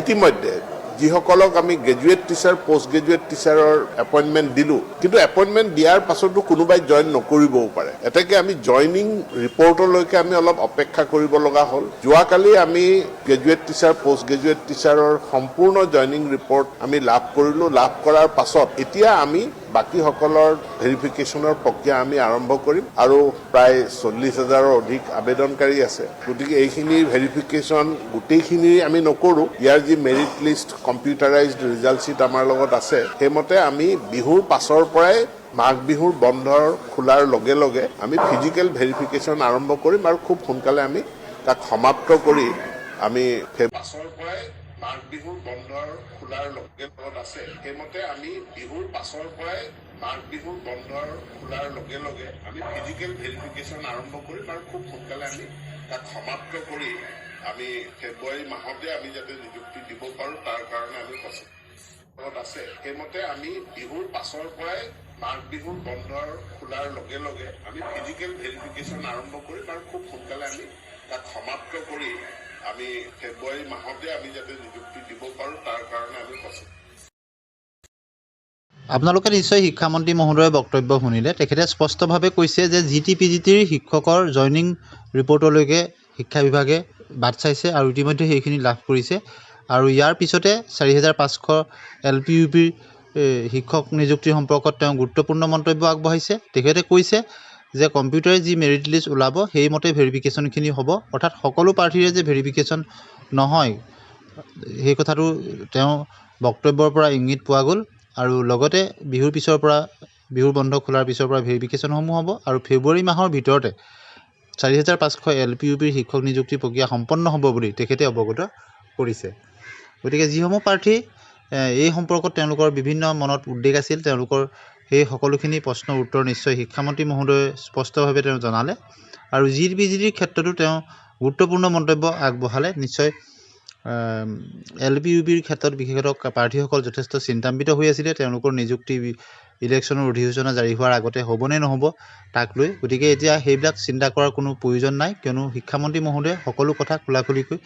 ইতিমধ্যে যিসকলক আমি গ্ৰেজুৱেট টিচাৰ পোষ্ট গ্ৰেজুৱেট টিচাৰৰ এপইণ্টমেণ্ট দিলোঁ কিন্তু এপইণ্টমেণ্ট দিয়াৰ পাছতো কোনোবাই জইন নকৰিবও পাৰে এতেকে আমি জইনিং ৰিপৰ্টলৈকে আমি অলপ অপেক্ষা কৰিব লগা হ'ল যোৱাকালি আমি গ্ৰেজুৱেট টিচাৰ পোষ্ট গ্ৰেজুৱেট টিচাৰৰ সম্পূৰ্ণ জইনিং ৰিপৰ্ট আমি লাভ কৰিলোঁ লাভ কৰাৰ পাছত এতিয়া আমি বাকীসকলৰ ভেৰিফিকেশ্যনৰ প্ৰক্ৰিয়া আমি আৰম্ভ কৰিম আৰু প্ৰায় 40,000ৰ অধিক আবেদনকাৰী আছে গতিকে এইখিনি ভেৰিফিকেশ্যন গোটেইখিনি আমি নকৰোঁ ইয়াৰ যি merit list computerised result sheet আমাৰ লগত আছে সেইমতে আমি বিহুৰ পাছৰ পৰাই মাঘ বিহুৰ বন্ধৰ খোলাৰ লগে লগে আমি ফিজিকেল ভেৰিফিকেশ্যন আৰম্ভ কৰিম আৰু খুব সোনকালে আমি তাক সমাপ্ত কৰি আমি পাছৰ পৰাই মাঘ বিহুৰ বন্ধৰ খোলাৰ লগে লগত আছে সেইমতে আমি বিহুৰ পাছৰ পৰাই মাঘ বিহুৰ বন্ধৰ খোলাৰ লগে লগে আমি ফিজিকেল ভেৰিফিকেশ্যন আৰম্ভ কৰিম আৰু খুব সোনকালে আমি তাক সমাপ্ত কৰি আমি ফেব্ৰুৱাৰী মাহতে আমি যাতে নিযুক্তি দিব পাৰোঁ তাৰ কাৰণে আমি প্ৰচেষ্টা আছে সেইমতে আমি বিহুৰ পাছৰ পৰাই মাঘ বিহুৰ বন্ধৰ খোলাৰ লগে লগে আমি ফিজিকেল ভেৰিফিকেশ্যন আৰম্ভ কৰিম আৰু খুব সোনকালে আমি তাক সমাপ্ত কৰি আমি ফেব্ৰুৱাৰী মাহতে আমি যাতে নিযুক্তি দিব পাৰোঁ তাৰ কাৰণে আমি প্ৰচেষ্টা আপোনালোকে নিশ্চয় শিক্ষামন্ত্ৰী মহোদয়ৰ বক্তব্য শুনিলে তেখেতে স্পষ্টভাৱে কৈছে যে GT-PGTৰ শিক্ষকৰ জইনিং ৰিপৰ্টলৈকে শিক্ষা বিভাগে বাট চাইছে আৰু ইতিমধ্যে সেইখিনি লাভ কৰিছে আৰু ইয়াৰ পিছতে 4,500 LPUPৰ শিক্ষক নিযুক্তি সম্পৰ্কত তেওঁ গুৰুত্বপূৰ্ণ মন্তব্য আগবঢ়াইছে তেখেতে কৈছে যে কম্পিউটাৰে যি মেৰিট লিষ্ট ওলাব সেইমতে ভেৰিফিকেশ্যনখিনি হ'ব অৰ্থাৎ সকলো প্ৰাৰ্থীৰে যে ভেৰিফিকেশ্যন নহয় সেই কথাটো তেওঁ বক্তব্যৰ পৰা ইংগিত পোৱা গ'ল আৰু লগতে বিহুৰ বন্ধ খোলাৰ পিছৰ পৰা ভেৰিফিকেশ্যনসমূহ হ'ব আৰু ফেব্ৰুৱাৰী মাহৰ ভিতৰতে 4,500 LPUPৰ শিক্ষক নিযুক্তি প্ৰক্ৰিয়া সম্পন্ন হ'ব বুলি তেখেতে অৱগত কৰিছে গতিকে যিসমূহ প্ৰাৰ্থী এই সম্পৰ্কত তেওঁলোকৰ বিভিন্ন মনত উদ্বেগ আছিল তেওঁলোকৰ সেই সকলোখিনি প্ৰশ্নৰ উত্তৰ নিশ্চয় শিক্ষামন্ত্ৰী মহোদয়ে স্পষ্টভাৱে তেওঁ জনালে আৰু GT-PGTৰ ক্ষেত্ৰতো তেওঁ গুৰুত্বপূৰ্ণ মন্তব্য আগবঢ়ালে নিশ্চয় LPUPৰ ক্ষেত্ৰত বিশেষতঃ প্ৰাৰ্থীসকল যথেষ্ট চিন্তান্বিত হৈ আছিলে তেওঁলোকৰ নিযুক্তি ইলেকশ্যনৰ অধিসূচনা জাৰি হোৱাৰ আগতে হ'বনে নহ'ব তাক লৈ গতিকে এতিয়া সেইবিলাক চিন্তা কৰাৰ কোনো প্ৰয়োজন নাই কিয়নো শিক্ষামন্ত্ৰী মহোদয়ে সকলো কথা খোলাখুলিকৈ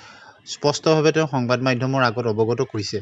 স্পষ্টভাৱে তেওঁ সংবাদ মাধ্যমৰ আগত অৱগত কৰিছে